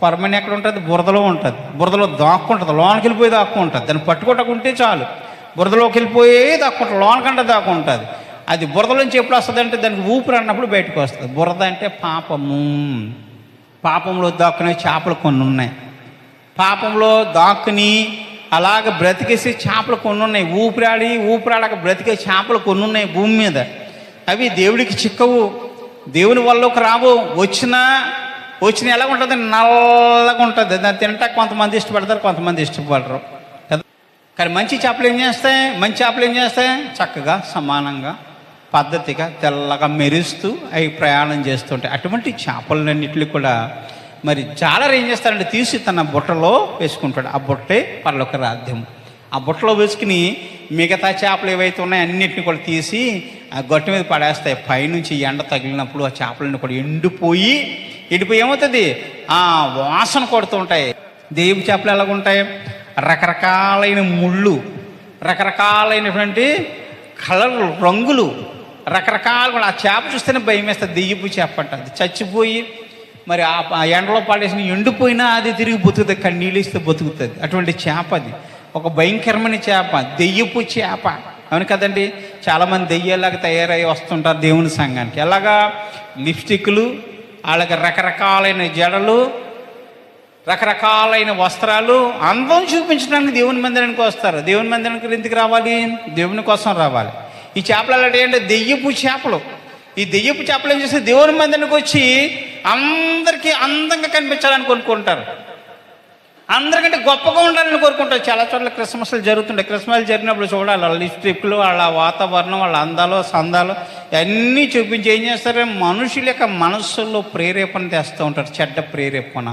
కొరమని ఎక్కడ ఉంటుంది? బురదలో ఉంటుంది. బురదలో దాక్కుంటుంది, లోనకి వెళ్ళిపోయి దాక్కుంటుంది. దాన్ని పట్టుకోటకుంటే చాలు బురదలోకి వెళ్ళిపోయి దాక్కుంటుంది, లోనకంటే దాక్కుంటుంది. అది బురదలోంచి ఎప్పుడు వస్తుంది అంటే దానికి ఊపిరి అన్నప్పుడు బయటకు వస్తుంది. బురద అంటే పాపము. పాపంలో దాక్కునే చేపలు కొన్ని ఉన్నాయి. పాపంలో దాక్కుని అలాగ బ్రతికేసి చేపలు కొన్ని ఉన్నాయి. ఊపిరాడక బ్రతికే చేపలు కొన్ని ఉన్నాయి భూమి మీద. అవి దేవుడికి చిక్కవు, దేవుని వల్లకి రావు. వచ్చిన ఎలా ఉంటుంది? నల్లగా ఉంటుంది. దాన్ని తింటా కొంతమంది ఇష్టపడతారు, కొంతమంది ఇష్టపడరు కదా. కానీ మంచి చేపలు ఏం చేస్తాయి? చక్కగా సమానంగా పద్ధతిగా తెల్లగా మెరుస్తూ అవి ప్రయాణం చేస్తుంటాయి. అటువంటి చేపలన్నింటినీ కూడా మరి జాలరు ఏం చేస్తాడంటే తీసి తన బుట్టలో వేసుకుంటాడు. ఆ బుట్టే పరలోక రాజ్యం. ఆ బుట్టలో వేసుకుని మిగతా చేపలు ఏవైతే ఉన్నాయో అన్నింటినీ కూడా తీసి ఆ గట్టు మీద పడేస్తాయి. పైనుంచి ఎండ తగిలినప్పుడు ఆ చేపలన్నీ కూడా ఎండిపోయి ఏమవుతుంది? వాసన కొడుతూ ఉంటాయి. దేవు చేపలు ఎలాగుంటాయి? రకరకాలైన ముళ్ళు, రకరకాలైనటువంటి కలర్లు, రంగులు, రకరకాలు. ఆ చేప చూస్తేనే భయం వేస్తుంది. దెయ్యపు చేప అంట. అది చచ్చిపోయి మరి ఆ ఎండలో పడేసిన ఎండిపోయినా అది తిరిగి బతుకుతుంది, కన్నీళ్ళు ఇస్తే బతుకుతుంది. అటువంటి చేప అది. ఒక భయంకరమైన చేప, దెయ్యపు చేప. అవును కదండి. చాలామంది దెయ్యాలాగా తయారై వస్తుంటారు దేవుని సంఘానికి. ఎలాగా? లిప్స్టిక్లు, వాళ్ళకి రకరకాలైన జడలు, రకరకాలైన వస్త్రాలు, అందం చూపించడానికి దేవుని మందిరానికి వస్తారు. దేవుని మందిరానికి ఎందుకు రావాలి? దేవుని కోసం రావాలి. ఈ చేపలు అలాంటి అంటే దెయ్యపు చేపలు. ఈ దెయ్యపు చేపలు ఏం చేస్తే దేవుని మందిరానికి వచ్చి అందరికీ అందంగా కనిపించాలని కోరుకుంటారు, అందరికంటే గొప్పగా ఉండాలని కోరుకుంటారు. చాలా చోట్ల క్రిస్మస్లు జరుగుతుంటాయి. క్రిస్మస్ జరిగినప్పుడు చూడాలి వాళ్ళ లిప్స్టిక్లు, వాళ్ళ వాతావరణం, వాళ్ళ అందాలు సందాలు అన్నీ చూపించి ఏం చేస్తారు? మనుషుల యొక్క మనస్సుల్లో ప్రేరేపణ తెస్తూ ఉంటారు, చెడ్డ ప్రేరేపణ.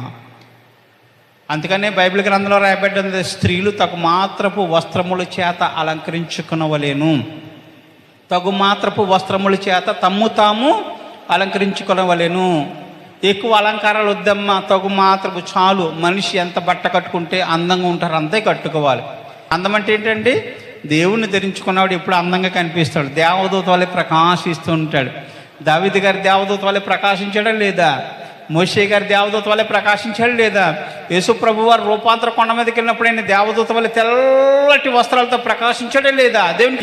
అందుకనే బైబిల్ గ్రంథంలో రాయబడింది, స్త్రీలు తగు మాత్రపు వస్త్రముల చేత అలంకరించుకునవలేను. తగు మాత్రపు వస్త్రముల చేత తమ్ము తాము అలంకరించుకునవలేను. ఎక్కువ అలంకారాలు వద్దమ్మా, తగు మాత్రపు చాలు. మనిషి ఎంత బట్ట కట్టుకుంటే అందంగా ఉంటారు అంతే కట్టుకోవాలి. అందం అంటే ఏంటండి? దేవుణ్ణి ధరించుకున్నవాడు ఎప్పుడు అందంగా కనిపిస్తాడు, దేవదూత వల్లే ప్రకాశిస్తూ ఉంటాడు. దావీదు గారి దేవదూత వల్లే ప్రకాశించాడా లేదా? మోషే గారి దేవదూత వల్లే ప్రకాశించాడు లేదా? యేసు ప్రభు వారు రూపాంతర కొండ మీదకి వెళ్ళినప్పుడు ఆయన దేవదూత వల్లే తెల్లటి వస్త్రాలతో ప్రకాశించాడే లేదా? దేవుని